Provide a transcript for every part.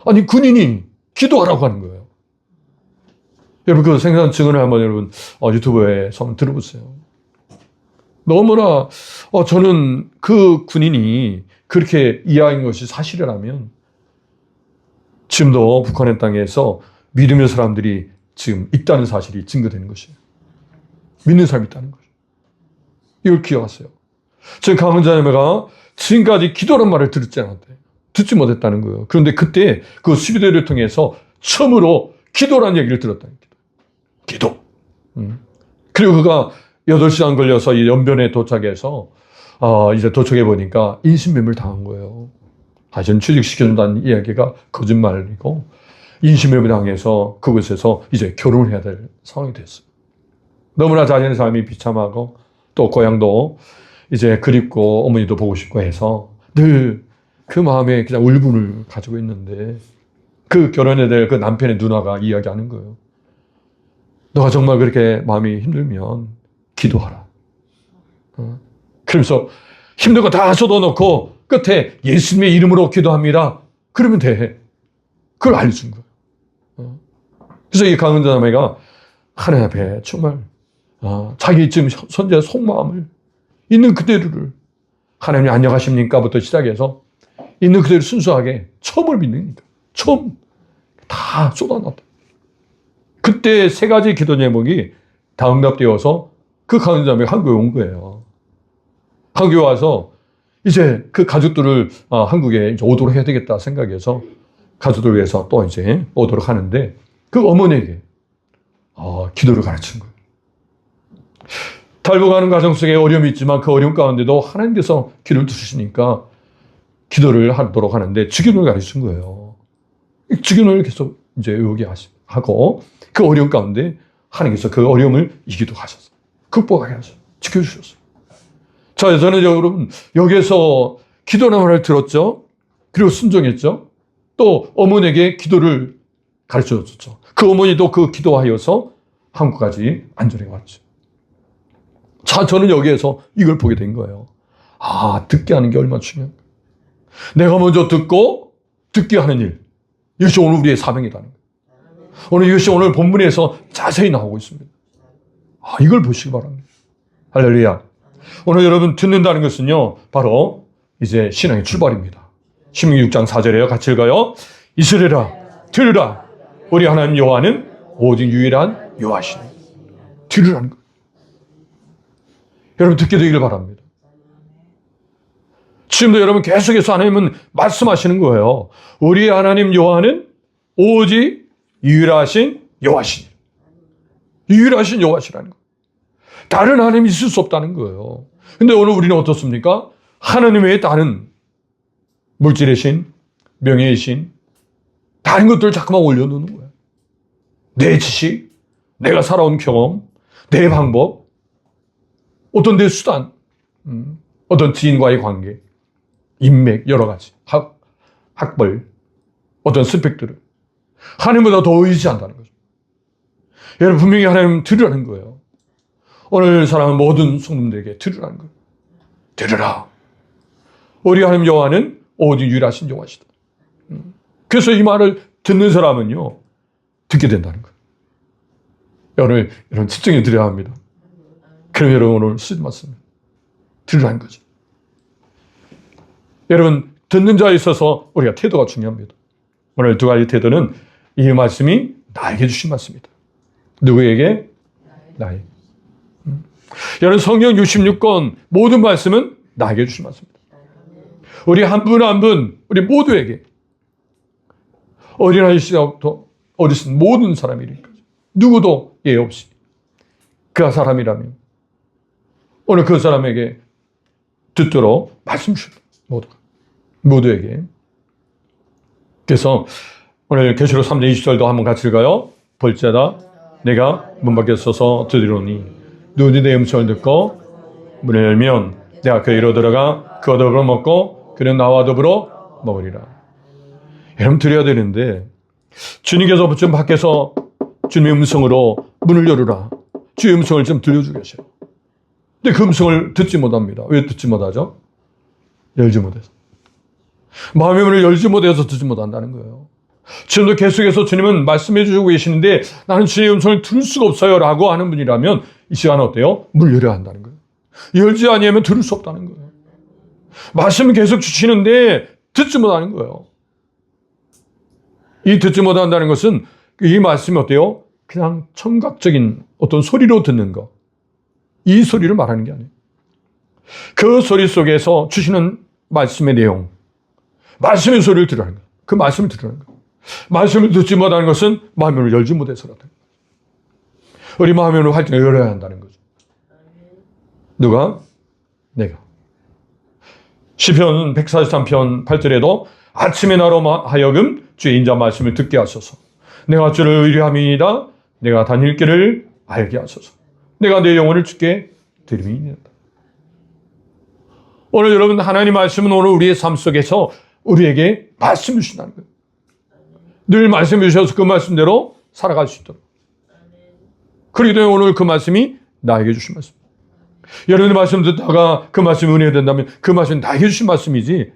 아니, 군인이 기도하라고 하는 거예요. 여러분, 그 생생한 증언을 한번 여러분 유튜브에서 한번 들어보세요. 너무나 저는 그 군인이 그렇게 이해한 것이 사실이라면 지금도 북한의 땅에서 믿음의 사람들이 지금 있다는 사실이 증거되는 것이에요. 믿는 사람이 있다는 거죠. 이걸 기억하세요. 지금 강원자매가 지금까지 기도란 말을 듣지 못했다는 거예요. 그런데 그때 그 12대를 통해서 처음으로 기도라는 얘기를 들었다는 거예요. 기도. 그리고 그가 8시간 걸려서 이 연변에 도착해서 이제 도착해 보니까 인신매매를 당한 거예요. 사실은 취직시켜준다는 이야기가 거짓말이고 인신매매 당해서 그곳에서 이제 결혼을 해야 될 상황이 됐어요. 너무나 자신의 삶이 비참하고 또 고향도 이제 그립고 어머니도 보고 싶고 해서 늘 그 마음에 그냥 울분을 가지고 있는데 그 결혼해야 될 그 남편의 누나가 이야기하는 거예요. 너가 정말 그렇게 마음이 힘들면 기도하라. 그러면서 힘든 거 다 쏟아놓고 끝에 예수님의 이름으로 기도합니다. 그러면 돼. 그걸 알려준 거예요. 그래서 이 강은자 자매가 하나님 앞에 정말 자기 지금 현재 속마음을 있는 그대로를 하나님이 안녕하십니까부터 시작해서 있는 그대로 순수하게 처음을 믿는 거예요. 처음 다 쏟아놨다. 그때 3가지 기도 제목이 다 응답되어서 그 강은자 자매가 한국에 온 거예요. 한국에 와서 이제 그 가족들을 한국에 이제 오도록 해야 되겠다 생각해서 가족들을 위해서 또 이제 오도록 하는데 그 어머니에게 기도를 가르친 거예요. 탈북하는 과정 속에 어려움이 있지만 그 어려움 가운데도 하나님께서 길을 두시니까 기도를 하도록 하는데 주기도를 가르친 거예요. 주기도를 계속 이제 외우게 하고 그 어려움 가운데 하나님께서 그 어려움을 이기도 하셨어요. 극복하게 하셨어요. 지켜주셨어요. 자, 저는 여러분 여기에서 기도라는 말을 들었죠. 그리고 순종했죠. 또 어머니에게 기도를 가르쳐줬죠. 그 어머니도 그 기도하여서 한국까지 안전하게 왔죠. 자, 저는 여기에서 이걸 보게 된 거예요. 듣게 하는 게 얼마나 중요한가. 내가 먼저 듣고 듣게 하는 일. 이것이 오늘 우리의 사명이라는 거예요. 오늘 이것이 오늘 본문에서 자세히 나오고 있습니다. 이걸 보시기 바랍니다. 할렐루야. 오늘 여러분 듣는다는 것은요, 바로 이제 신앙의 출발입니다. 신명기 6장 4절에요. 같이 읽어요. 이스라엘아, 들으라. 우리 하나님 여호와는 오직 유일한 여호와시니. 들으라는 거예요. 여러분 듣게 되기를 바랍니다. 지금도 여러분 계속해서 하나님은 말씀하시는 거예요. 우리 하나님 여호와는 오직 유일하신 여호와시니. 유일하신 여호와시라는 거예요. 다른 하나님이 있을 수 없다는 거예요. 근데 오늘 우리는 어떻습니까? 하나님 외에 다른 물질의 신, 명예의 신, 다른 것들을 자꾸만 올려놓는 거예요. 내 지식, 내가 살아온 경험, 내 방법, 어떤 내 수단, 어떤 지인과의 관계, 인맥, 여러 가지, 학벌, 어떤 스펙들을 하나님보다 더 의지한다는 거죠. 여러분 분명히 하나님 들으라는 거예요. 오늘 사랑하는 모든 성도들에게 들으라는 거예요. 들으라. 우리 하나님 여호와는 오직 유일하신 여호와시다. 그래서 이 말을 듣는 사람은요, 듣게 된다는 거예요. 여러분 집중해 드려야 합니다. 그럼 여러분 오늘 쓰지 맞습니다. 들으라는 거죠. 여러분 듣는 자에 있어서 우리가 태도가 중요합니다. 오늘 2가지 태도는 이 말씀이 나에게 주신 말씀이다. 누구에게? 나에게. 여러분 성경 66권 모든 말씀은 나에게 주신 말씀입니다. 우리 한 분 한 분 우리 모두에게 어린아이 시절부터 어리신 모든 사람이니까 누구도 예외 없이 그 사람이라면 오늘 그 사람에게 듣도록 말씀 주십니다. 모두에게. 그래서 오늘 계시록 3장 20절도 한번 같이 읽어요. 볼지어다 내가 문 밖에 서서 두드리노니 누구든지 내 음성을 듣고 문을 열면 내가 그 이로 들어가 그와 더불어 먹고 그는 나와 더불어 먹으리라. 여러분 드려야 되는데 주님께서 지금 밖에서 주님의 음성으로 문을 열어라. 주의 음성을 좀 들려주고 계셔요. 근데 그 음성을 듣지 못합니다. 왜 듣지 못하죠? 열지 못해서. 마음의 문을 열지 못해서 듣지 못한다는 거예요. 지금도 계속해서 주님은 말씀해 주시고 계시는데 나는 주님의 음성을 들을 수가 없어요 라고 하는 분이라면 이 시간은 어때요? 문 열어야 한다는 거예요. 열지 아니하면 들을 수 없다는 거예요. 말씀을 계속 주시는데 듣지 못하는 거예요. 이 듣지 못한다는 것은 이 말씀이 어때요? 그냥 청각적인 어떤 소리로 듣는 거. 이 소리를 말하는 게 아니에요. 그 소리 속에서 주시는 말씀의 내용, 말씀의 소리를 들으라는 거예요. 그 말씀을 들으라는 거예요. 말씀을 듣지 못하는 것은 마음의 문을 열지 못해서라도. 우리 마음의 문을 활짝 열어야 한다는 거죠. 누가? 내가. 시편 143편 8절에도 아침에 나로 하여금 주의 인자 말씀을 듣게 하소서. 내가 주를 의뢰함이니이다. 내가 다닐 길을 알게 하소서. 내가 내 영혼을 주께 드림이니이다. 오늘 여러분 하나님 말씀은 오늘 우리의 삶 속에서 우리에게 말씀을 주신다는 거예요. 늘 말씀해 주셔서 그 말씀대로 살아갈 수 있도록. 그렇기 때문에 오늘 그 말씀이 나에게 주신 말씀. 여러분의 말씀 듣다가 그 말씀이 은혜가 된다면 그 말씀이 나에게 주신 말씀이지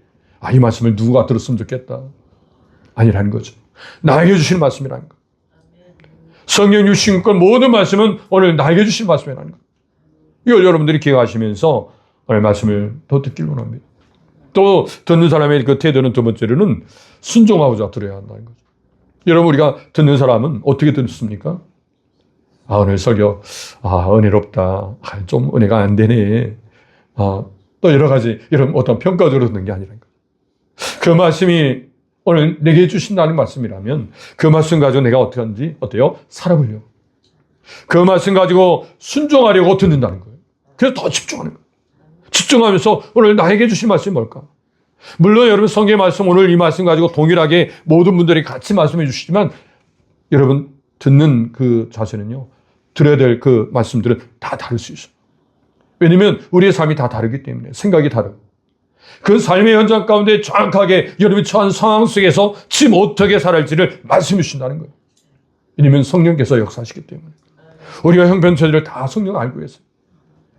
이 말씀을 누가 들었으면 좋겠다. 아니라는 거죠. 나에게 주신 말씀이라는 거. 성경 주신 것 모든 말씀은 오늘 나에게 주신 말씀이라는 거. 이걸 여러분들이 기억하시면서 오늘 말씀을 더 듣길 원합니다. 또 듣는 사람의 그 태도는 두 번째로는 순종하고자 들어야 한다는 거죠. 여러분 우리가 듣는 사람은 어떻게 듣습니까? 오늘 설교 은혜롭다. 좀 은혜가 안 되네. 또 여러 가지 이런 어떤 평가적으로 듣는 게 아니라는 거예요. 그 말씀이 오늘 내게 주신다는 말씀이라면 그 말씀 가지고 내가 어떻게 하는지 어때요? 살아보려고. 그 말씀 가지고 순종하려고 듣는다는 거예요. 그래서 더 집중하는 거예요. 집중하면서 오늘 나에게 주신 말씀이 뭘까? 물론 여러분 성경의 말씀 오늘 이 말씀 가지고 동일하게 모든 분들이 같이 말씀해 주시지만 여러분 듣는 그 자세는요. 들어야 될 그 말씀들은 다 다를 수 있어요. 왜냐하면 우리의 삶이 다 다르기 때문에 생각이 다르고 그 삶의 현장 가운데 정확하게 여러분이 처한 상황 속에서 지금 어떻게 살아할지를 말씀해 주신다는 거예요. 왜냐하면 성령께서 역사하시기 때문에 우리가 형편처지를 다 성령 알고 계세요.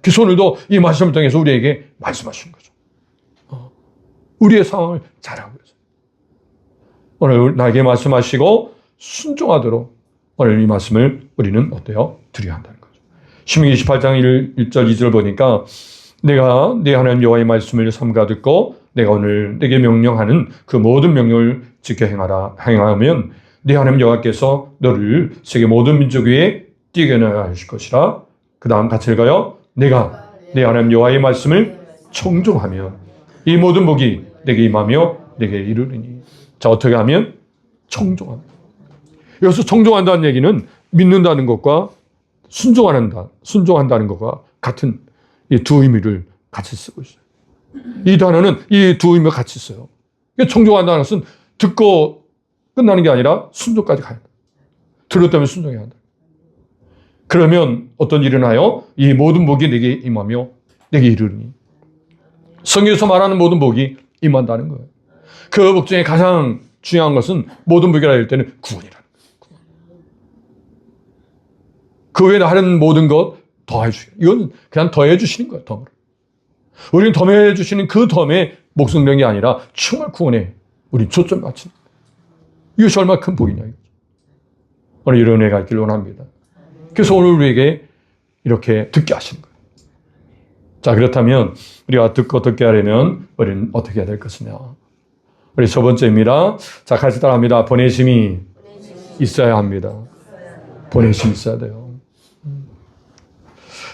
그래서 오늘도 이 말씀을 통해서 우리에게 말씀하시는 거죠. 우리의 상황을 잘 알고 계세요. 오늘 나에게 말씀하시고 순종하도록 오늘 이 말씀을 우리는 어때요? 드려야 한다는 거죠. 신명기 28장 1절 2절 보니까 내가 네 하나님 여호와의 말씀을 삼가 듣고 내가 오늘 내게 명령하는 그 모든 명령을 지켜 행하면 네 하나님 여호와께서 너를 세계 모든 민족 위에 뛰게 하실 것이라. 그 다음 같이 읽어요. 내가 네 하나님 여호와의 말씀을 청종하면 이 모든 복이 내게 임하며 내게 이르리니. 자, 어떻게 하면? 청종합니다. 여기서 청종한다는 얘기는 믿는다는 것과 순종한다는 것과 같은 이 두 의미를 같이 쓰고 있어요. 이 단어는 이 두 의미가 같이 있어요. 청종한다는 것은 듣고 끝나는 게 아니라 순종까지 가야 한다. 들었다면 순종해야 한다. 그러면 어떤 일이 나요? 이 모든 복이 내게 임하며 내게 이르니. 성경에서 말하는 모든 복이 임한다는 거예요. 그 복 중에 가장 중요한 것은 모든 복이라 할 때는 구원이라는 거예요. 그 외에 다른 모든 것 더해 주시는. 이건 그냥 더해 주시는 거예요. 덤으로. 우리는 덤해 주시는 그 덤에 목숨명이 아니라 정말 구원에 우리 초점 맞춘. 이것이 얼마나 큰 복이냐 이거죠. 오늘 이런 은혜가 있길 원합니다. 그래서 오늘 우리에게 이렇게 듣게 하시는 거예요. 자, 그렇다면 우리가 듣게 하려면 우리는 어떻게 해야 될 것이냐. 우리 첫 번째입니다. 자, 같이 따라합니다. 보내심이 있어야 합니다. 보내심이 있어야 돼요.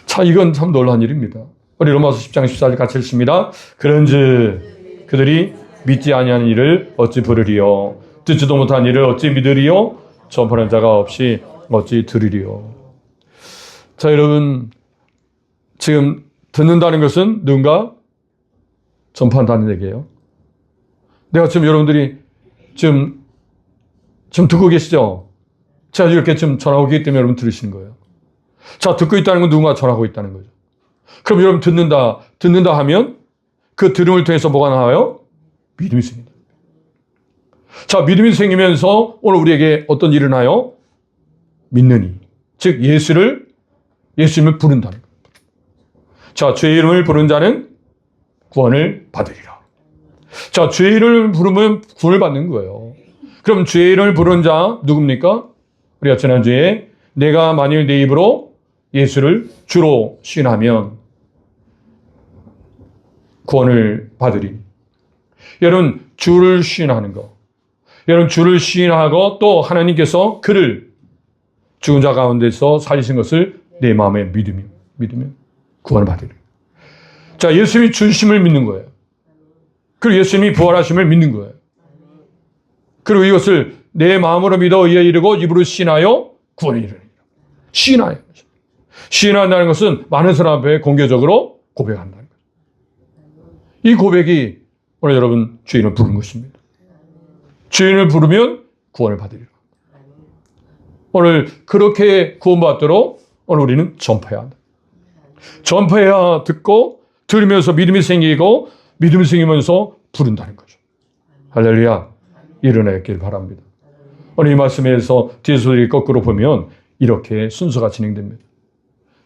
자, 이건 참 놀라운 일입니다. 우리 로마서 10장 14절 같이 읽습니다. 그런즉 그들이 믿지 아니하는 일을 어찌 부르리요? 듣지도 못한 일을 어찌 믿으리요? 전파하는 자가 없이 어찌 들으리요? 자, 여러분 지금 듣는다는 것은 누군가 전파한다는 얘기예요. 내가 지금 여러분들이 지금 듣고 계시죠? 제가 이렇게 지금 전하고 있기 때문에 여러분 들으시는 거예요. 자, 듣고 있다는 건 누군가 전하고 있다는 거죠. 그럼 여러분 듣는다 하면 그 들음을 통해서 뭐가 나와요? 믿음이 생긴다. 자, 믿음이 생기면서 오늘 우리에게 어떤 일이 일어나요? 믿느니. 즉, 예수님을 부른다는 거예요. 자, 주의 이름을 부른 자는 구원을 받으리라. 자, 죄인을 부르면 구원을 받는 거예요. 그럼 죄인을 부른 자 누굽니까? 우리가 지난주에 내가 만일 내 입으로 예수를 주로 시인하면 구원을 받으리. 여러분, 주를 시인하는 거. 여러분, 주를 시인하고 또 하나님께서 그를 죽은 자 가운데서 살리신 것을 내 마음에 믿으면 구원을 받으리. 자, 예수님이 주심을 믿는 거예요. 그리고 예수님이 부활하심을 믿는 거예요. 그리고 이것을 내 마음으로 믿어 이에 이르고 입으로 시인하여 구원에 이르리라. 시인하여. 시인한다는 것은 많은 사람 앞에 공개적으로 고백한다는 거예요. 이 고백이 오늘 여러분 주인을 부른 것입니다. 주인을 부르면 구원을 받으리라. 오늘 그렇게 구원받도록 오늘 우리는 전파해야 한다. 전파해야 듣고 들으면서 믿음이 생기고 믿음이 생기면서 부른다는 거죠. 할렐루야. 일어나길 바랍니다. 오늘 이 말씀에서 뒤에서 거꾸로 보면 이렇게 순서가 진행됩니다.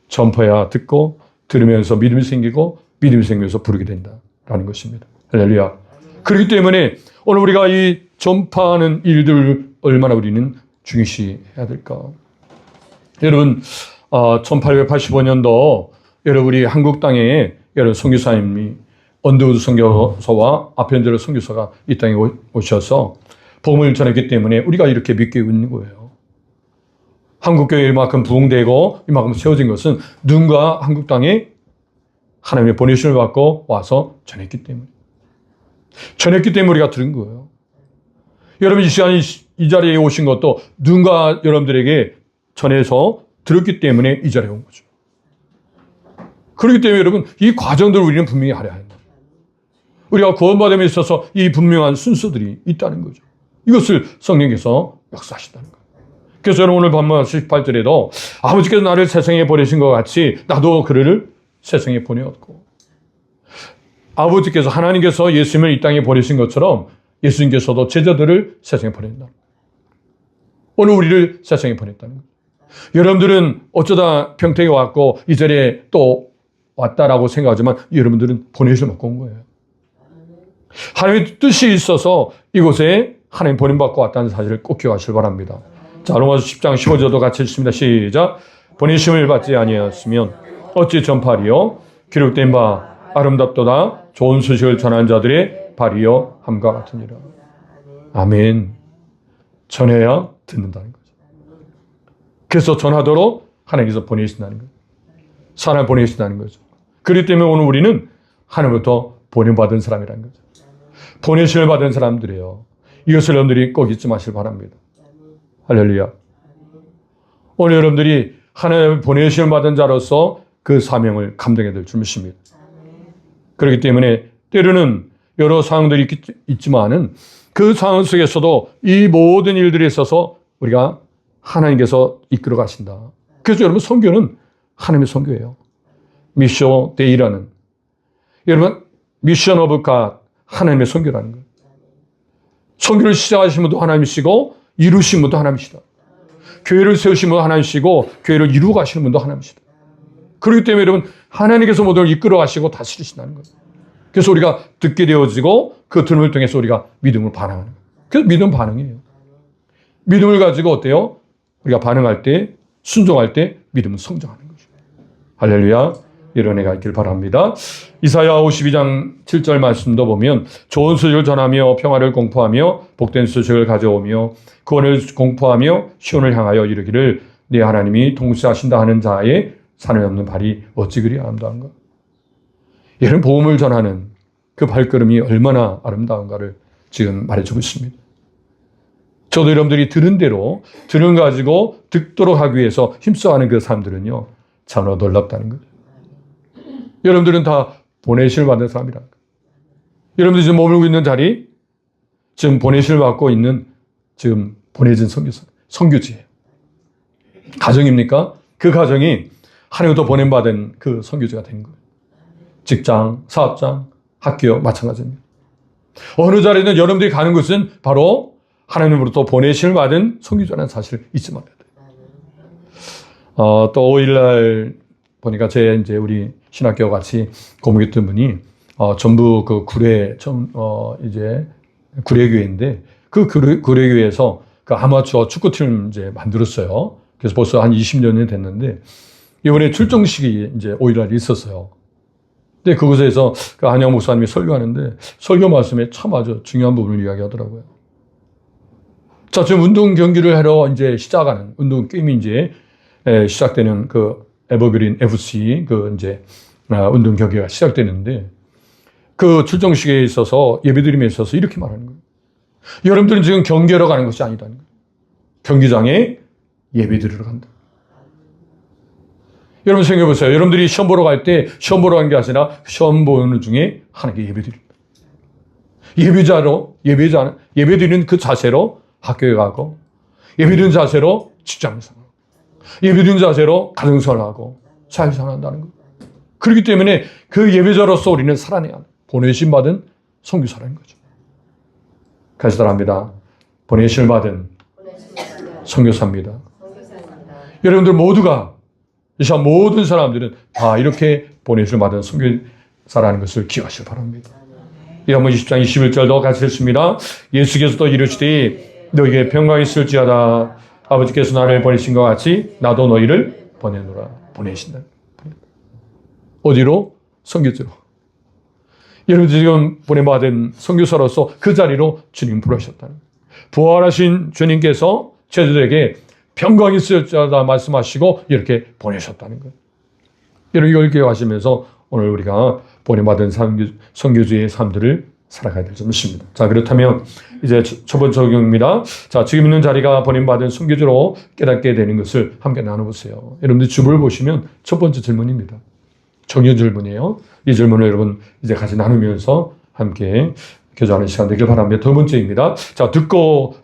전파해야 듣고 들으면서 믿음이 생기고 믿음이 생기면서 부르게 된다라는 것입니다. 할렐루야. 그렇기 때문에 오늘 우리가 이 전파하는 일들을 얼마나 우리는 중요시해야 될까? 여러분, 1885년도 여러분 우리 한국 땅에 여러분 선교사님이 언더우드 선교사와 아펜젤러 선교사가 이 땅에 오셔서 복음을 전했기 때문에 우리가 이렇게 믿고 있는 거예요. 한국교회 이만큼 부흥되고 이만큼 세워진 것은 누군가 한국 땅에 하나님의 보내심을 받고 와서 전했기 때문에. 전했기 때문에 우리가 들은 거예요. 여러분 이 시간에 이 자리에 오신 것도 누군가 여러분들에게 전해서 들었기 때문에 이 자리에 온 거죠. 그렇기 때문에 여러분 이 과정들을 우리는 분명히 알아야 한다. 우리가 구원받음에 있어서 이 분명한 순서들이 있다는 거죠. 이것을 성령께서 역사하신다는 거예요. 그래서 여러분 오늘 본문 18절에도 아버지께서 나를 세상에 보내신 것 같이 나도 그를 세상에 보내었고, 아버지께서 하나님께서 예수님을 이 땅에 보내신 것처럼 예수님께서도 제자들을 세상에 보낸다. 오늘 우리를 세상에 보냈다는 거예요. 여러분들은 어쩌다 평택에 왔고 이 자리에 또 왔다라고 생각하지만 여러분들은 보내주셔서 먹고 온 거예요. 하나님의 뜻이 있어서 이곳에 하나님 보냄받고 왔다는 사실을 꼭 기억하시길 바랍니다. 자, 로마서 10장 15절도 같이 읽습니다. 시작. 보내심을 받지 아니하였으면 어찌 전파하리요? 기록된 바 아름답도다 좋은 소식을 전한 자들의 발이요 함과 같으니라. 아멘. 전해야 듣는다는 거죠. 그래서 전하도록 하나님께서 보내신다는 거예요. 사람을 보내신다는 거죠. 그렇기 때문에 오늘 우리는 하나님부터 보냄받은 사람이라는 거죠. 보내심을 받은 사람들이에요. 이것을 여러분들이 꼭 잊지 마시길 바랍니다. 할렐루야. 오늘 여러분들이 하나님의 보내심을 받은 자로서 그 사명을 감당해야 될 줄 믿습니다. 그렇기 때문에 때로는 여러 상황들이 있지만은 그 상황 속에서도 이 모든 일들에 있어서 우리가 하나님께서 이끌어 가신다. 그래서 여러분 선교는 하나님의 선교예요. 미션 데이라는, 여러분 미션 오브 갓, 하나님의 선교라는 거예요. 선교를 시작하신 분도 하나님이시고 이루신 분도 하나님이시다. 교회를 세우신 분도 하나님이시고 교회를 이루어 가시는 분도 하나님이시다. 그렇기 때문에 여러분 하나님께서 모든 걸 이끌어 가시고 다스리신다는 거예요. 그래서 우리가 듣게 되어지고 그 들음을 통해서 우리가 믿음을 반응하는 거예요. 그래서 믿음 반응이에요. 믿음을 가지고 어때요? 우리가 반응할 때, 순종할 때 믿음은 성장하는 거죠. 할렐루야. 이런 애가 있길 바랍니다. 이사야 52장 7절 말씀도 보면 좋은 소식을 전하며 평화를 공포하며 복된 소식을 가져오며 구원을 공포하며 시온을 향하여 이르기를 네 하나님이 통치하신다 하는 자의 산을 넘는 발이 어찌 그리 아름다운가. 이런 복음을 전하는 그 발걸음이 얼마나 아름다운가를 지금 말해주고 있습니다. 저도 여러분들이 들은 대로 들은 가지고 듣도록 하기 위해서 힘써하는 그 사람들은요 참으로 놀랍다는 거죠. 여러분들은 다 보내심을 받은 사람이라는 거예요. 여러분들이 지금 머물고 있는 자리, 지금 보내심을 받고 있는 지금 보내진 선교지예요. 가정입니까? 그 가정이 하나님부터 보냄받은 그 선교지가 된 거예요. 직장, 사업장, 학교 마찬가지입니다. 어느 자리든 여러분들이 가는 곳은 바로 하나님으로부터 보내심을 받은 선교지라는 사실을 잊지 말아야 돼요. 또 5일날 보니까 이제 우리 신학교 같이 고목했던 분이 전부 그 이제 구례교회인데 그 구례교회에서 그 아마추어 축구팀을 이제 만들었어요. 그래서 벌써 한 20년이 됐는데 이번에 출정식이 이제 5일날 있었어요. 근데 그곳에서 그 안영 목사님이 설교하는데 설교 말씀에 참 아주 중요한 부분을 이야기하더라고요. 자, 지금 운동 경기를 하러 이제 시작하는 운동 게임이 이제 시작되는 그 에버그린 FC 그 이제 운동 경기가 시작되는데 그 출정식에 있어서 예배드림에 있어서 이렇게 말하는 거예요. 여러분들은 지금 경기하러 가는 것이 아니다는 거예요. 경기장에 예배드리러 간다. 여러분 생각해 보세요. 여러분들이 시험 보러 갈 때 시험 보러 가는 게 아니라 시험 보는 중에 하나님께 예배드립니다. 예배드리는 그 자세로 학교에 가고, 예배드리는 자세로 직장을 생활하고, 예배드리는 자세로 가정생활을 하고 사회생활을 한다는 거예요. 그렇기 때문에 그 예배자로서 우리는 살아내야 합니다. 보내심 받은 선교사라는 거죠. 같이 따라합니다. 보내심을 받은 선교사입니다. 여러분들 모두가 이 시간 모든 사람들은 다 이렇게 보내심을 받은 선교사라는 것을 기억하시기 바랍니다. 요한복음 20장 21절도 같이 읽습니다. 예수께서도 이르시되 너에게 평강이 있을지어다. 아버지께서 나를 보내신 것 같이 나도 너희를 보내노라. 보내신다. 어디로? 선교지로. 여러분들 지금 보내받은 선교사로서 그 자리로 주님 부르셨다는 거예요. 부활하신 주님께서 제자들에게 평강이 있을지어다 말씀하시고 이렇게 보내셨다는 거예요. 여러분 이걸 기억하시면서 오늘 우리가 보내받은 선교주의 삶들을 살아가야 될 줄 믿습니다. 자, 그렇다면 이제 첫 번째 적용입니다. 자, 지금 있는 자리가 보내받은 선교주로 깨닫게 되는 것을 함께 나눠보세요. 여러분들 주부를 보시면 첫 번째 질문입니다. 정의 질문이에요. 이 질문을 여러분 이제 같이 나누면서 함께 교제하는 시간 되길 바랍니다. 두 번째입니다. 자,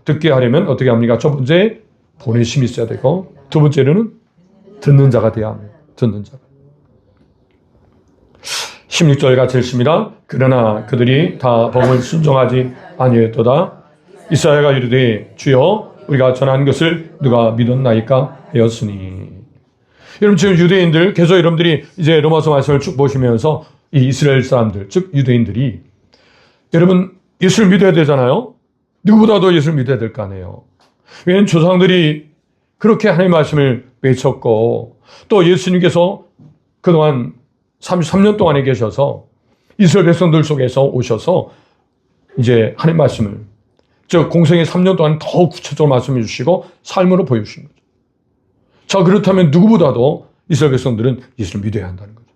듣게 하려면 어떻게 합니까? 첫 번째, 보내심이 있어야 되고, 두 번째로는 듣는 자가 돼야 합니다. 듣는 자가. 16절 같이 읽습니다. 그러나 그들이 다 복음을 순종하지 아니하였도다. 이사야가 이르되 주여 우리가 전한 것을 누가 믿었나이까 하였으니. 여러분 지금 유대인들 계속 여러분들이 이제 로마서 말씀을 쭉 보시면서 이 이스라엘 사람들 즉 유대인들이 여러분 예수를 믿어야 되잖아요. 누구보다도 예수를 믿어야 될 거 아니에요. 왜냐하면 조상들이 그렇게 하나님의 말씀을 외쳤고 또 예수님께서 그동안 33년 동안에 계셔서 이스라엘 백성들 속에서 오셔서 이제 하나님 말씀을 즉 공생의 3년 동안 더 구체적으로 말씀해 주시고 삶으로 보여주신 거죠. 자, 그렇다면 누구보다도 이스라엘 백성들은 예수를 믿어야 한다는 거죠.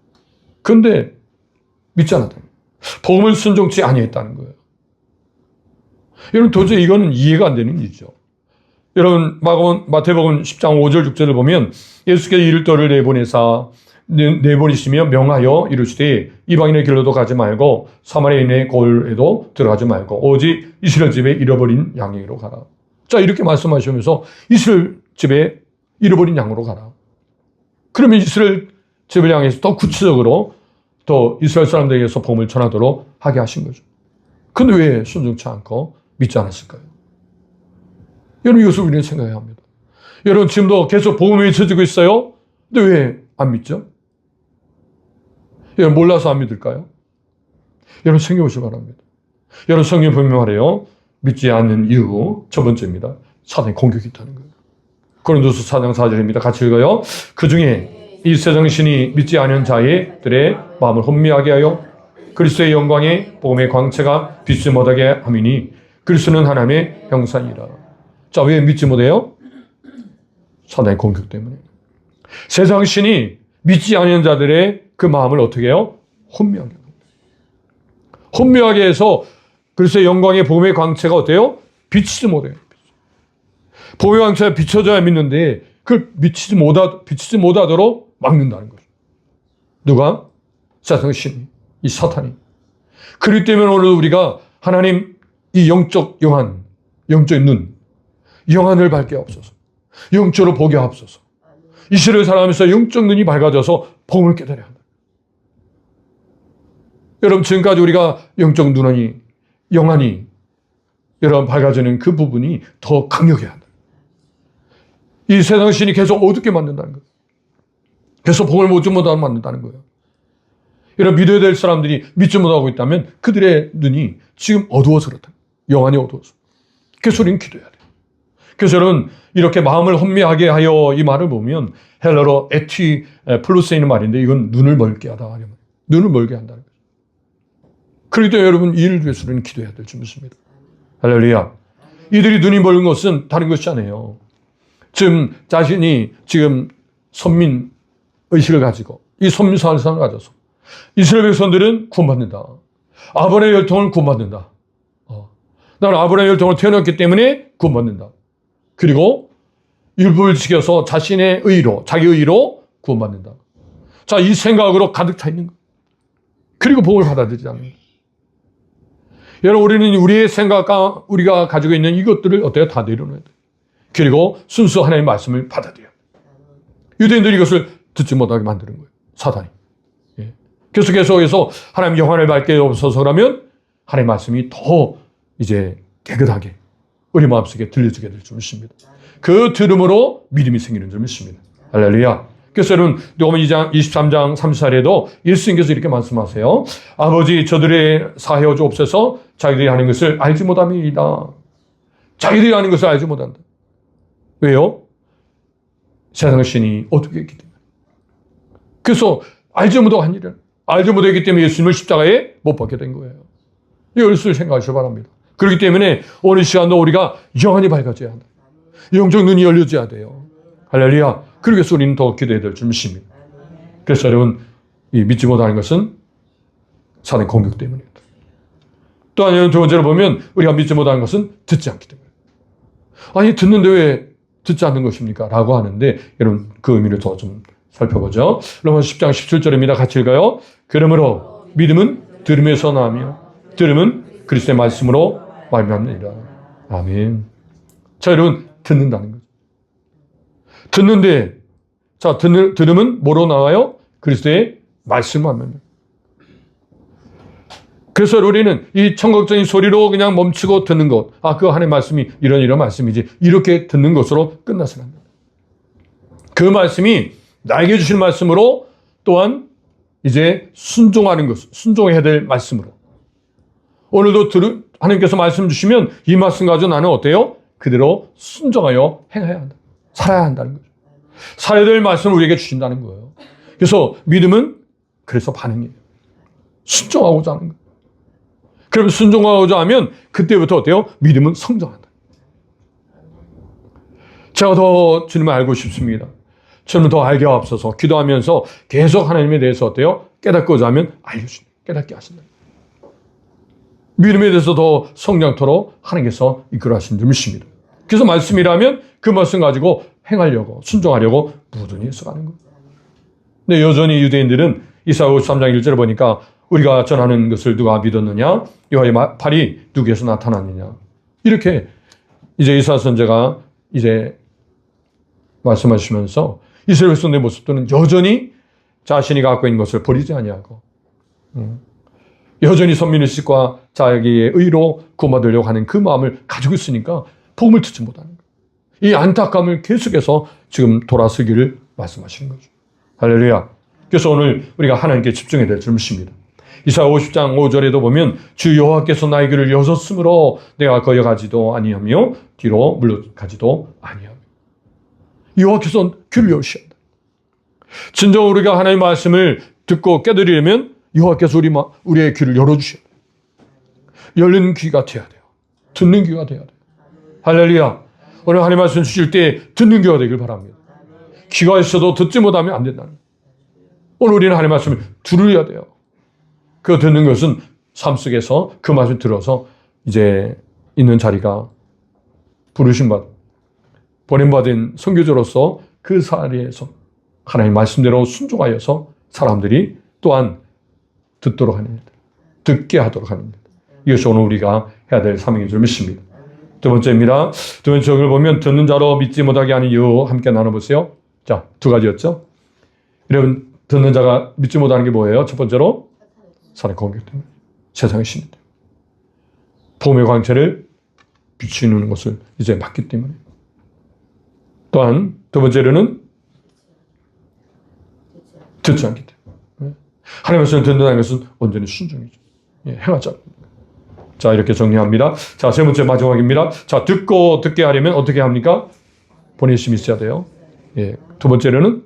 그런데 믿지 않았다는 거예요. 복음을 순종치 아니했다는 거예요. 여러분 도저히 이거는 이해가 안 되는 일이죠. 여러분 마태복음 10장 5절 6절을 보면 예수께서 이를 떠를 내보내시며 명하여 이르시되 이방인의 길로도 가지 말고 사마리아인의 골에도 들어가지 말고 오직 이스라엘 집에 잃어버린 양에게로 가라. 자, 이렇게 말씀하시면서 이스라엘 집에 잃어버린 양으로 가라. 그러면 이스라엘 집을 향해서 더 구체적으로 또 이스라엘 사람들에게서 복음을 전하도록 하게 하신 거죠. 근데 왜 순종치 않고 믿지 않았을까요? 여러분 이것을 우리는 생각해야 합니다. 여러분 지금도 계속 복음이 외쳐지고 있어요. 근데 왜 안 믿죠? 여러분 몰라서 안 믿을까요? 여러분 생각해 보시기 바랍니다. 여러분 성경 보면 말해요. 믿지 않는 이유 첫 번째입니다. 사단의 공격이 있다는 거예요. 고린도서 4장 4절입니다. 같이 읽어요. 그 중에 이 세상신이 믿지 않은 자들의 마음을 혼미하게 하여 그리스도의 영광에 복음의 광채가 비추지 못하게 함이니 그리스도는 하나님의 형상이라. 자, 왜 믿지 못해요? 사단의 공격 때문에. 세상신이 믿지 않은 자들의 그 마음을 어떻게 해요? 혼미하게 합니다. 혼미하게 해서 그리스도의 영광의 복음의 광채가 어때요? 비치지 못해요. 복음의 광채가 비춰져야 믿는데 그걸 비치지 못하도록 막는다는 거죠. 누가? 세상신이, 이 사탄이. 그렇기 때문에 오늘 우리가 하나님 이 영적 영안, 영적 눈, 영안을 밝게 하옵소서. 영적으로 보게 하옵소서. 이 시를 살아가면서 영적 눈이 밝아져서 복음을 깨달아야 한다. 여러분 지금까지 우리가 영적 눈이, 영안이 여러분 밝아지는 그 부분이 더 강력해야 한다. 이 세상 신이 계속 어둡게 만든다는 거예요. 계속 복음을 못 만든다는 거예요. 이런 믿어야 될 사람들이 믿지 못하고 있다면 그들의 눈이 지금 어두워서 그렇다. 영안이 어두워서. 그래서 우리는 기도해야 돼요. 그래서 여러분 이렇게 마음을 혼미하게 하여 이 말을 보면 헬러로 에티 플루스에 있는 말인데 이건 눈을 멀게 하다. 눈을 멀게 한다는 거죠. 그렇기 때문에 여러분 이 일을 위해서 우리는 기도해야 될 줄 믿습니다. 할렐루야. 이들이 눈이 멀은 것은 다른 것이 아니에요. 지금 자신이 지금 선민 의식을 가지고 이 선민 사상을 가져서 이스라엘 백성들은 구원받는다. 아브라함의 혈통을 구원받는다. 나는 아브라함의 혈통을 태어났기 때문에 구원받는다. 그리고 율법을 지켜서 자신의 의로, 자기 의로 구원받는다. 자, 이 생각으로 가득 차 있는 것. 그리고 복을 받아들이지 않는 것. 여러분, 우리는 우리의 생각과 우리가 가지고 있는 이것들을 어때요? 다 내려놓아야 돼요. 그리고 순수 하나님의 말씀을 받아들여야 돼요. 유대인들이 이것을 듣지 못하게 만드는 거예요. 사단이. 예. 계속해서 하나님 영안을 밝게 없어서 그러면 하나님의 말씀이 더 이제 깨끗하게 우리 마음속에 들려주게 될 줄 믿습니다. 그 들음으로 믿음이 생기는 줄 믿습니다. 할렐루야. 그래서 여러분 누가복음 2장 23장 34절에도 예수님께서 이렇게 말씀하세요. 아버지 저들의 사하여 주옵소서. 자기들이 하는 것을 알지 못함이다. 자기들이 하는 것을 알지 못한다. 왜요? 세상의 신이 어떻게 했기 때문에. 그래서 알지 못한 일을 알지 못했기 때문에 예수님을 십자가에 못 박게 된 거예요. 이것을 생각하시기 바랍니다. 그렇기 때문에 오늘 시간도 우리가 영안이 밝아져야 한다. 영적 눈이 열려져야 돼요. 할렐루야. 그러기 우리는 더 기도해야 될 줄 믿습니다. 그래서 여러분 이 믿지 못하는 것은 사단 공격 때문입니다. 또한 두 번째로 보면 우리가 믿지 못하는 것은 듣지 않기 때문에. 아니 듣는데 왜 듣지 않는 것입니까? 라고 하는데 여러분 그 의미를 더 좀 살펴보죠. 로마서 10장 17절입니다. 같이 읽어요. 그러므로 믿음은 들음에서 나며 들음은 그리스도의 말씀으로 말미암느니라. 아멘. 자 여러분 듣는다는 거죠. 듣는데 자 들음은 뭐로 나와요? 그리스도의 말씀만 말미암는. 그래서 우리는 이 청각적인 소리로 그냥 멈추고 듣는 것. 그 하나님의 말씀이 이런 말씀이지. 이렇게 듣는 것으로 끝나서는 안 됩니다. 그 말씀이 나에게 주신 말씀으로 또한 이제 순종하는 것. 순종해야 될 말씀으로. 오늘도 하나님께서 말씀 주시면 이 말씀 가지고 나는 어때요? 그대로 순종하여 행해야 한다. 살아야 한다는 거죠. 살아야 될 말씀을 우리에게 주신다는 거예요. 그래서 믿음은 그래서 반응이에요. 순종하고자 하는 거예요. 그럼 순종하고자 하면 그때부터 어때요? 믿음은 성장한다. 제가 더 주님을 알고 싶습니다. 저는 더 알게 하옵소서. 기도하면서 계속 하나님에 대해서 어때요? 깨닫고자 하면 알려주십니다. 깨닫게 하신다. 믿음에 대해서 더 성장토록 하나님께서 이끌어 하신 줄 믿습니다. 그래서 말씀이라면 그 말씀 가지고 행하려고 순종하려고 무던히 해석하는 거예요. 근데 여전히 유대인들은 이사야 53장 1절을 보니까 우리가 전하는 것을 누가 믿었느냐? 여호와의 팔이 누구에서 나타났느냐? 이렇게 이제 이사야 선지자가 이제 말씀하시면서 이스라엘 백성들의 모습들은 여전히 자신이 갖고 있는 것을 버리지 아니하고 여전히 선민의식과 자기의 의로 구원받으려고 하는 그 마음을 가지고 있으니까 복음을 듣지 못하는 거예요. 이 안타까움을 계속해서 지금 돌아서기를 말씀하시는 거죠. 할렐루야. 그래서 오늘 우리가 하나님께 집중해야 될 줄 믿습니다. 이사야 50장 5절에도 보면 주 여호와께서 나의 길을 여셨으므로 내가 거여가지도 아니하며 뒤로 물러가지도 아니하며. 여호와께서 귀를 여시한다. 진정 우리가 하나님의 말씀을 듣고 깨달으려면 여호와께서 우리의 귀를 열어주셔야 돼요. 열린 귀가 돼야 돼요. 듣는 귀가 돼야 돼요. 할렐루야. 오늘 하나님 말씀 주실 때 듣는 귀가 되길 바랍니다. 귀가 있어도 듣지 못하면 안 된다는 거예요. 오늘 우리는 하나님 말씀을 들어야 돼요. 그 듣는 것은 삶 속에서 그 말씀을 들어서 이제 있는 자리가 부르심받 보냄받은 선교조로서 그 자리에서 하나님 말씀대로 순종하여서 사람들이 또한 듣도록 하는 일, 듣게 하도록 하는 일. 이것이 오늘 우리가 해야 될 사명인 줄 믿습니다. 두 번째입니다. 두 번째 적을 보면 듣는 자로 믿지 못하게 하는 이유 함께 나눠보세요. 자, 두 가지였죠. 여러분 듣는 자가 믿지 못하는 게 뭐예요? 첫 번째로 사단의 공격 때문에 세상의 신이 때문에 복음의 광채를 비추는 것을 이제 막기 때문에 또한 두 번째로는 듣지 않기 때문에 하나님의 말씀을 듣는다는 것은 온전히 순종이죠. 예, 행하자. 자, 이렇게 정리합니다. 자, 세 번째 마지막입니다. 자, 듣게 하려면 어떻게 합니까? 보내심이 있어야 돼요. 예, 두 번째로는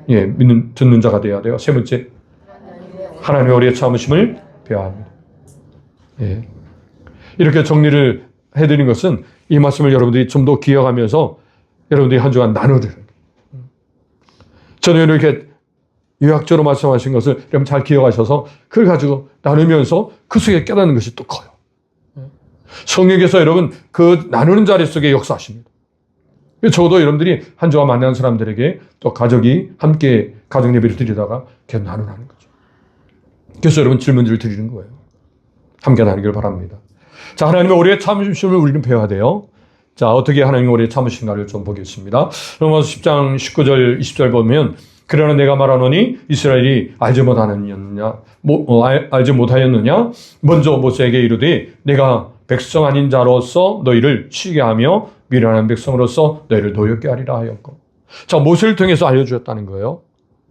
예, 듣는 자가 되어야 돼요. 세 번째, 하나님의 오래 참으심을 배워야 합니다. 예. 이렇게 정리를 해드린 것은 이 말씀을 여러분들이 좀 더 기억하면서 여러분들이 한 주간 나누는. 저는 이렇게 요약적으로 말씀하신 것을 여러분 잘 기억하셔서 그걸 가지고 나누면서 그 속에 깨닫는 것이 또 커요. 성령께서 여러분 그 나누는 자리 속에 역사하십니다. 저도 여러분들이 한 주간 만나는 사람들에게 또 가족이 함께 가족 예배를 드리다가 계속 나누라는 거죠. 그래서 여러분 질문들을 드리는 거예요. 함께 나누길 바랍니다. 자, 하나님의 오래 참으심을 우리는 배워야 돼요. 자, 어떻게 하나님의 오래 참으신가를 좀 보겠습니다. 로마서 10장 19절 20절 보면 그러나 내가 말하노니 이스라엘이 알지 못하였느냐 먼저 모세에게 이르되 내가 백성 아닌 자로서 너희를 쉬게 하며 미련한 백성으로서 너희를 노엽게 하리라 하였고. 자, 모세를 통해서 알려주었다는 거예요.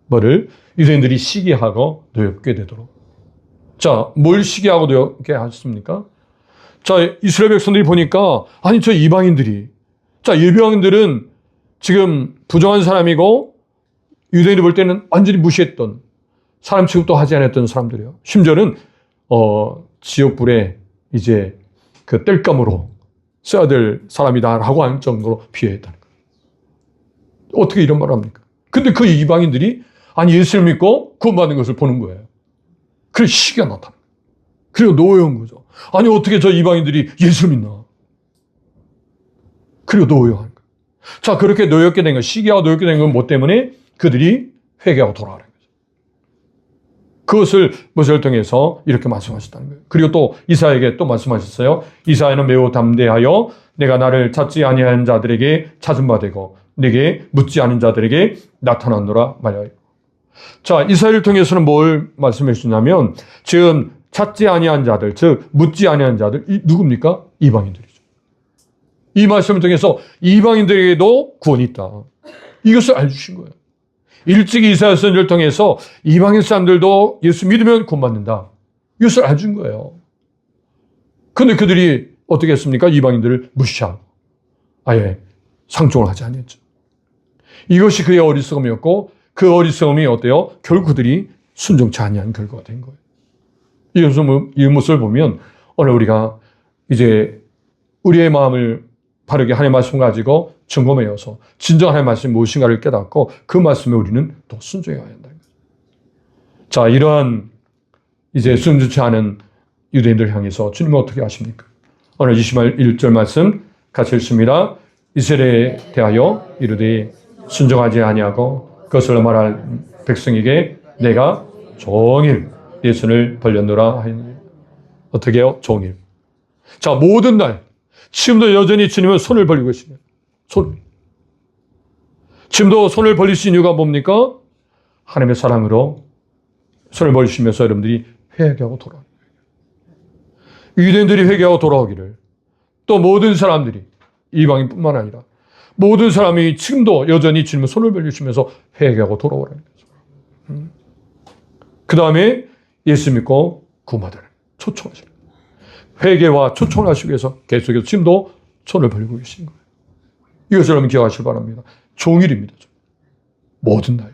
뭐를? 유대인들이 쉬게 하고 노엽게 되도록. 자, 뭘 쉬게 하고 노엽게 하셨습니까? 자, 이스라엘 백성들이 보니까 아니 저 이방인들이, 자, 이방인들은 지금 부정한 사람이고 유대인이 볼 때는 완전히 무시했던 사람 취급도 하지 않았던 사람들이에요. 심지어는 지옥불에 이제 그 땔감으로 써야 될 사람이다라고 하는 정도로 비하했다는 거예요. 어떻게 이런 말을 합니까? 근데 그 이방인들이 아니 예수를 믿고 구원받는 것을 보는 거예요. 그래서 시기가 나타나는 거예요. 그리고 노여운 거죠. 아니 어떻게 저 이방인들이 예수를 믿나? 그리고 노여하는 거예요. 자, 그렇게 노엽게 된 거, 시기하고 노엽게 된 건 뭐 때문에? 그들이 회개하고 돌아가는 거죠. 그것을 모세를 통해서 이렇게 말씀하셨다는 거예요. 그리고 또 이사야에게 또 말씀하셨어요. 이사야는 매우 담대하여 내가 나를 찾지 아니한 자들에게 찾은 바 되고 내게 묻지 않은 자들에게 나타났노라 말하여. 자, 이사야를 통해서는 뭘 말씀해 주냐면 지금 찾지 아니한 자들, 즉 묻지 아니한 자들, 이 누굽니까? 이방인들이죠. 이 말씀을 통해서 이방인들에게도 구원이 있다. 이것을 알려주신 거예요. 일찍이 이사야 선지를 통해서 이방인 사람들도 예수 믿으면 구원받는다. 이것을 알려준 거예요. 그런데 그들이 어떻게 했습니까? 이방인들을 무시하고 아예 상종을 하지 않았죠. 이것이 그의 어리석음이었고 그 어리석음이 어때요? 결국 그들이 순종치 아니한 결과가 된 거예요. 이 모습을 보면 오늘 우리가 이제 우리의 마음을 바르게 하나님의 말씀 가지고 점검해서 진정 하나님의 말씀이 무엇인가를 깨닫고 그 말씀에 우리는 또 순종해야 한다는 거죠. 자, 이러한 이제 순종치 않은 유대인들 향해서 주님은 어떻게 하십니까? 오늘 21절 말씀 같이 읽습니다. 이스라엘에 대하여 이르되 순종하지 아니하고 그것을 말할 백성에게 내가 종일 내 손을 벌렸노라 하였느니라. 어떻게 해요? 종일. 자, 모든 날 지금도 여전히 주님은 손을 벌리고 계십니다. 지금도 손을 벌리신 이유가 뭡니까? 하나님의 사랑으로 손을 벌리시면서 여러분들이 회개하고 돌아오는 거예요. 유대인들이 회개하고 돌아오기를 또 모든 사람들이 이방인뿐만 아니라 모든 사람이 지금도 여전히 주님은 손을 벌리시면서 회개하고 돌아오라는 거죠. 그 다음에 예수 믿고 구원받으라는 초청하시는 거예요. 회개와 초청을 하시기 위해서 계속해서 지금도 손을 벌리고 계신 거예요. 이것을 여러분 기억하시기 바랍니다. 종일입니다. 모든 날.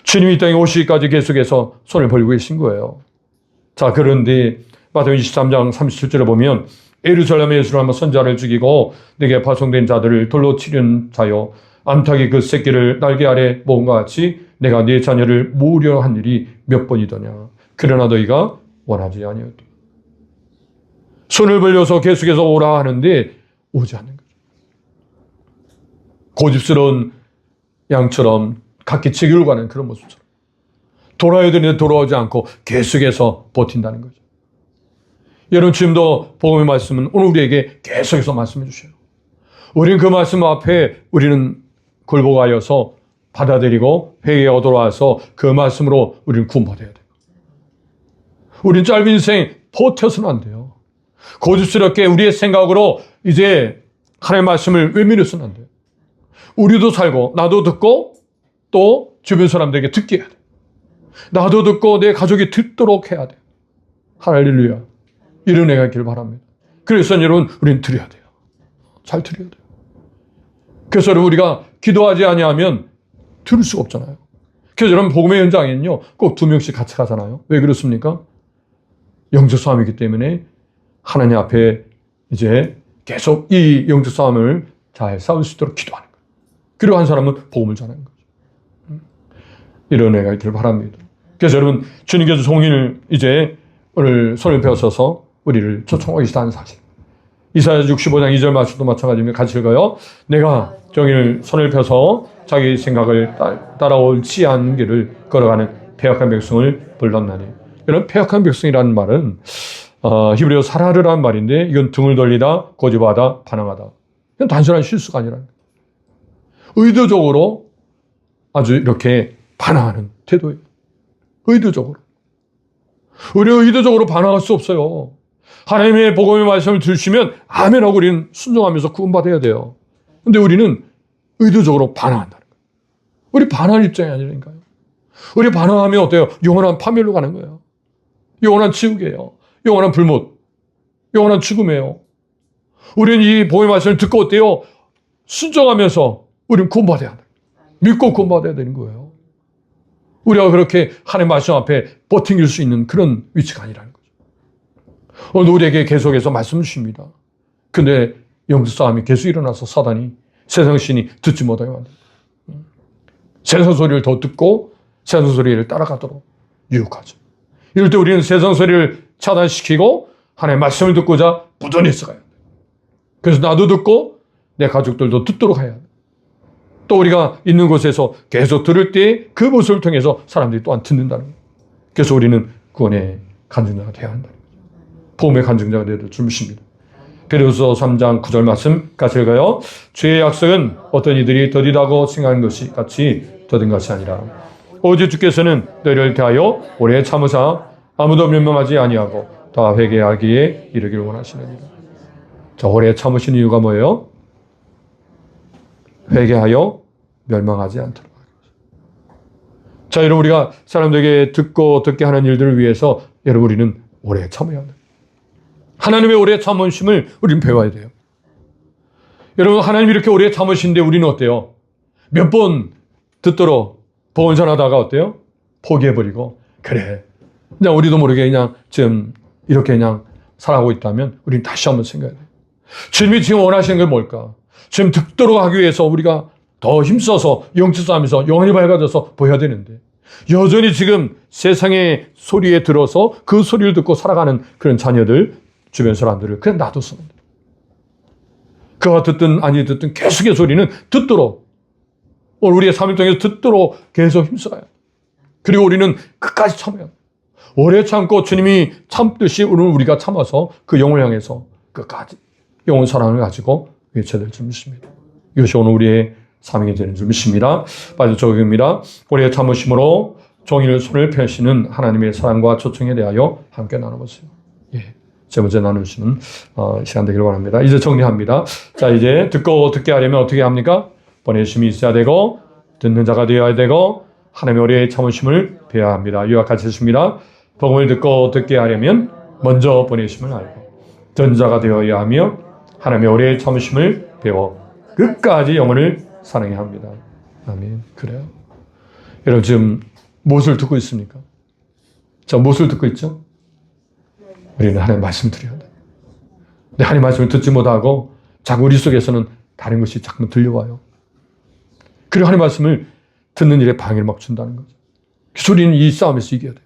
주님이 이 땅에 오시기까지 계속해서 손을 벌리고 계신 거예요. 자, 그런데 마태복음 23장 37절에 보면 예루살렘에 예수를 한번 선자를 죽이고 내게 파송된 자들을 돌로 치른 자여 암탉이 그 새끼를 날개 아래 모은과 같이 내가 네 자녀를 모으려 한 일이 몇 번이더냐. 그러나 너희가 원하지 아니었다. 손을 벌려서 계속해서 오라 하는데 오지 않는 거죠. 고집스러운 양처럼 각기 제 길로 가는 그런 모습처럼 돌아야 되는데 돌아오지 않고 계속해서 버틴다는 거죠. 여러분 지금도 복음의 말씀은 오늘 우리에게 계속해서 말씀해 주셔요. 우리는 그 말씀 앞에 우리는 굴복하여서 받아들이고 회개하고 돌아와서 그 말씀으로 우리는 구원받아야 돼요. 우리는 짧은 인생 버텨서는 안 돼요. 고집스럽게 우리의 생각으로 이제 하나님의 말씀을 외면해서는 안 돼요. 우리도 살고 나도 듣고 또 주변 사람들에게 듣게 해야 돼요. 나도 듣고 내 가족이 듣도록 해야 돼요. 할렐루야. 이런 은혜가 있기를 바랍니다. 그래서 여러분, 우리는 드려야 돼요. 잘 드려야 돼요. 그래서 우리가 기도하지 아니하면 들을 수가 없잖아요. 그래서 여러분, 복음의 현장에는요, 꼭 2명씩 같이 가잖아요. 왜 그렇습니까? 영적 싸움이기 때문에 하나님 앞에 이제 계속 이 영적 싸움을 잘 싸울 수 있도록 기도하는 거예요. 그리고 한 사람은 복음을 전하는 거죠. 이런 은혜가 있기를 바랍니다. 그래서 여러분, 주님께서 종일 이제 오늘 손을 펴서서 우리를 초청하고 계시다는 사실. 이사야 65장 2절 말씀도 마찬가지입니다. 같이 읽어요. 내가 종일 손을 펴서 자기 생각을 따라올지 않은 길을 걸어가는 패역한 백성을 불렀나니. 이런 패역한 백성이라는 말은 히브리어 사라르라는 말인데, 이건 등을 돌리다, 고집하다, 반항하다. 이건 단순한 실수가 아니라 의도적으로 아주 이렇게 반항하는 태도예요. 의도적으로. 우리는 의도적으로 반항할 수 없어요. 하나님의 복음의 말씀을 들으시면 아멘하고 우리는 순종하면서 구원받아야 돼요. 근데 우리는 의도적으로 반항한다는 거예요. 우리 반항할 입장이 아니라니까요. 우리 반항하면 어때요? 영원한 파멸로 가는 거예요. 영원한 지옥이에요. 영원한 불못, 영원한 죽음이에요. 우리는 이 복음의 말씀을 듣고 어때요? 순종하면서 우리는 구원받아야 한다. 믿고 구원받아야 되는 거예요. 우리가 그렇게 하나님의 말씀 앞에 버팅길 수 있는 그런 위치가 아니라는 거죠. 오늘 우리에게 계속해서 말씀 주십니다. 근데 영적 싸움이 계속 일어나서 사단이, 세상 신이 듣지 못하게 만듭니다. 세상 소리를 더 듣고 세상 소리를 따라가도록 유혹하죠. 이럴 때 우리는 세상 소리를 차단시키고 하나님의 말씀을 듣고자 부전히 써가야 돼요. 그래서 나도 듣고 내 가족들도 듣도록 해야 돼요. 또 우리가 있는 곳에서 계속 들을 때 그 모습을 통해서 사람들이 또한 듣는다는 거예요. 그래서 우리는 구원의 간증자가 되어야 한다는 거죠. 복음의 간증자가 되어야 줄미십니다. 베드로서 3장 9절 말씀 같이 읽어요. 주의 약속은 어떤 이들이 더디다고 생각하는 것이 같이 더딘 것이 아니라 오직 주께서는 너희를 대하여 오래 참으사 아무도 멸망하지 아니하고 다 회개하기에 이르기를 원하시느니라. 자, 오래 참으신 이유가 뭐예요? 회개하여 멸망하지 않도록. 자, 여러분, 우리가 사람들에게 듣게 하는 일들을 위해서 여러분, 우리는 오래 참아야 합니다. 하나님의 오래 참으심을 우리는 배워야 돼요. 여러분, 하나님이 이렇게 오래 참으신데 우리는 어때요? 몇 번 듣도록 복음 전하다가 어때요? 포기해버리고, 그래, 그냥 우리도 모르게 그냥 지금 이렇게 그냥 살아가고 있다면 우리는 다시 한번 생각해야 돼요. 주님이 지금 원하시는 게 뭘까? 지금 듣도록 하기 위해서 우리가 더 힘써서 영적 싸움에서 영혼이 밝아져서 보여야 되는데, 여전히 지금 세상의 소리에 들어서 그 소리를 듣고 살아가는 그런 자녀들, 주변 사람들을 그냥 놔뒀으면 돼요. 그가 듣든 아니 듣든 계속의 소리는 듣도록, 오늘 우리의 삶을 통해서 듣도록 계속 힘써요. 그리고 우리는 끝까지 참아요. 오래 참고 주님이 참듯이 오늘 우리가 참아서 그 영혼을 향해서 끝까지 영혼 사랑을 가지고 외쳐야 될 줄 믿습니다. 이것이 오늘 우리의 삶이 되는 줄 믿습니다. 빠져 적용입니다. 오래 참으심으로 종일 손을 펴시는 하나님의 사랑과 초청에 대하여 함께 나눠보세요. 예. 세 번째 나누시는 시간 되기를 바랍니다. 이제 정리합니다. 자, 이제 듣게 하려면 어떻게 합니까? 보내심이 있어야 되고, 듣는 자가 되어야 되고, 하나님의 오래 참으심을 배워야 합니다. 요약같이 했습니다. 복음을 듣게 하려면 먼저 보내심을 알고, 듣는 자가 되어야 하며, 하나님의 오래 참으심을 배워 끝까지 영혼을 사랑해야 합니다. 아멘. 그래요. 여러분, 지금 무엇을 듣고 있습니까? 자, 무엇을 듣고 있죠? 우리는 하나님의 말씀을 드려야 돼요. 근데 하나님의 말씀을 듣지 못하고 자꾸 우리 속에서는 다른 것이 자꾸 들려와요. 그리고 하나님의 말씀을 듣는 일에 방해를 막 준다는 거죠. 그래서 우리는 이 싸움에서 이겨야 돼요.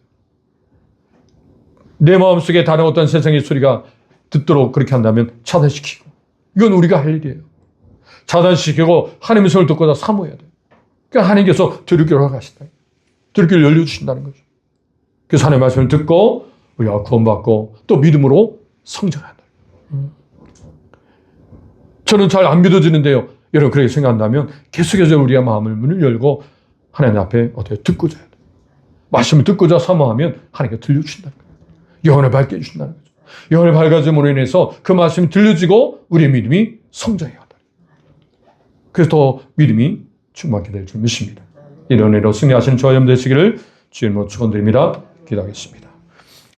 내 마음속에 다른 어떤 세상의 소리가 듣도록 그렇게 한다면 차단시키고, 이건 우리가 할 일이에요. 차단시키고 하나님의 손을 듣고자 사모해야 돼요. 그러니까 하나님께서 들을 허락하신다. 들을 길을 열려주신다는 거죠. 그래서 하나님의 말씀을 듣고 우리가 구원받고 또 믿음으로 성장한다. 저는 잘 안 믿어지는데요. 여러분, 그렇게 생각한다면 계속해서 우리의 마음을 문을 열고 하나님 앞에 어떻게 듣고자 해야 돼요. 말씀을 듣고자 사모하면 하나님께 들려주신다는 거예요. 영혼을 밝게 해주신다는 거죠. 영혼을 밝아짐으로 인해서 그 말씀이 들려지고 우리의 믿음이 성장해야 한다. 그래서 더 믿음이 충만하게 될 줄 믿습니다. 이런 은혜로 승리하시는 저와 여러분 되시기를 주님으로 축원드립니다. 기도하겠습니다.